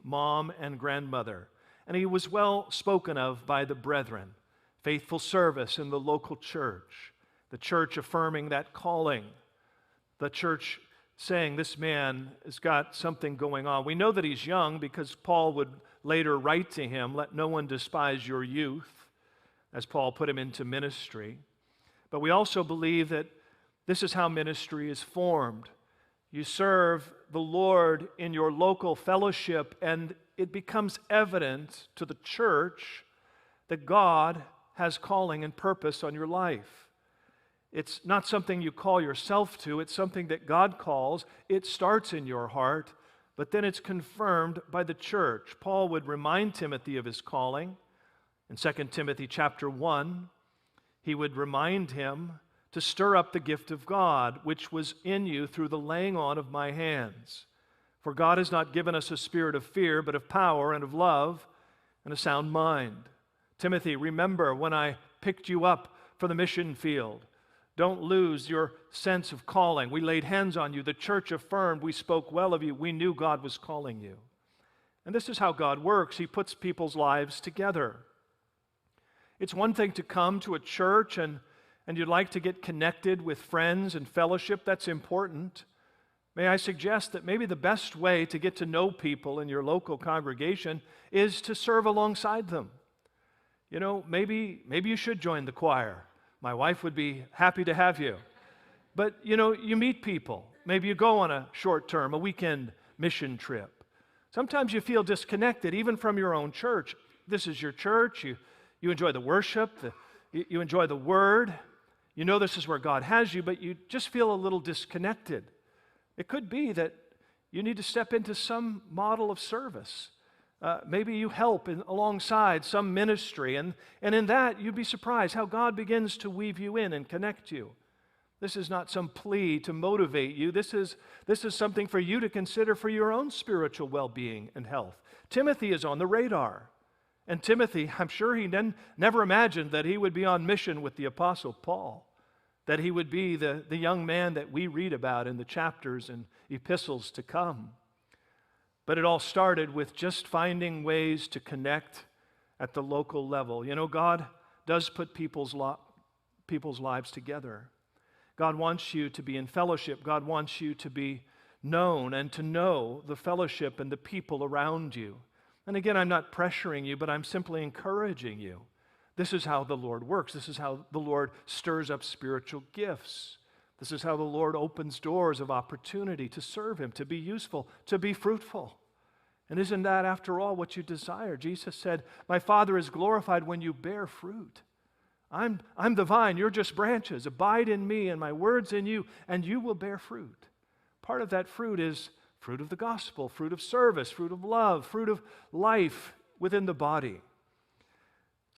mom and grandmother, and he was well spoken of by the brethren. Faithful service in the local church, the church affirming that calling, the church saying this man has got something going on. We know that he's young because Paul would later write to him, "Let no one despise your youth," as Paul put him into ministry. But we also believe that this is how ministry is formed. You serve the Lord in your local fellowship, and it becomes evident to the church that God has calling and purpose on your life. It's not something you call yourself to, it's something that God calls. It starts in your heart, but then it's confirmed by the church. Paul would remind Timothy of his calling. In 2 Timothy chapter 1, he would remind him to stir up the gift of God, which was in you through the laying on of my hands. For God has not given us a spirit of fear, but of power and of love and a sound mind. Timothy, remember when I picked you up for the mission field. Don't lose your sense of calling. We laid hands on you. The church affirmed. We spoke well of you. We knew God was calling you. And this is how God works. He puts people's lives together. It's one thing to come to a church and you'd like to get connected with friends and fellowship. That's important. May I suggest that maybe the best way to get to know people in your local congregation is to serve alongside them. You know, maybe you should join the choir. My wife would be happy to have you. But, you know, you meet people. Maybe you go on a short-term, a weekend mission trip. Sometimes you feel disconnected, even from your own church. This is your church. You enjoy the worship. You enjoy the Word. You know this is where God has you, but you just feel a little disconnected. It could be that you need to step into some model of service. Maybe you help alongside some ministry, and in that you'd be surprised how God begins to weave you in and connect you. This is not some plea to motivate you. This is something for you to consider for your own spiritual well-being and health. Timothy is on the radar. And Timothy, I'm sure he never imagined that he would be on mission with the Apostle Paul, that he would be the young man that we read about in the chapters and epistles to come. But it all started with just finding ways to connect at the local level. You know, God does put people's lives together. God wants you to be in fellowship. God wants you to be known and to know the fellowship and the people around you. And again, I'm not pressuring you, but I'm simply encouraging you. This is how the Lord works. This is how the Lord stirs up spiritual gifts. This is how the Lord opens doors of opportunity to serve Him, to be useful, to be fruitful. And isn't that, after all, what you desire? Jesus said, "My Father is glorified when you bear fruit." I'm the vine, you're just branches. Abide in me and my words in you, and you will bear fruit. Part of that fruit is fruit of the gospel, fruit of service, fruit of love, fruit of life within the body.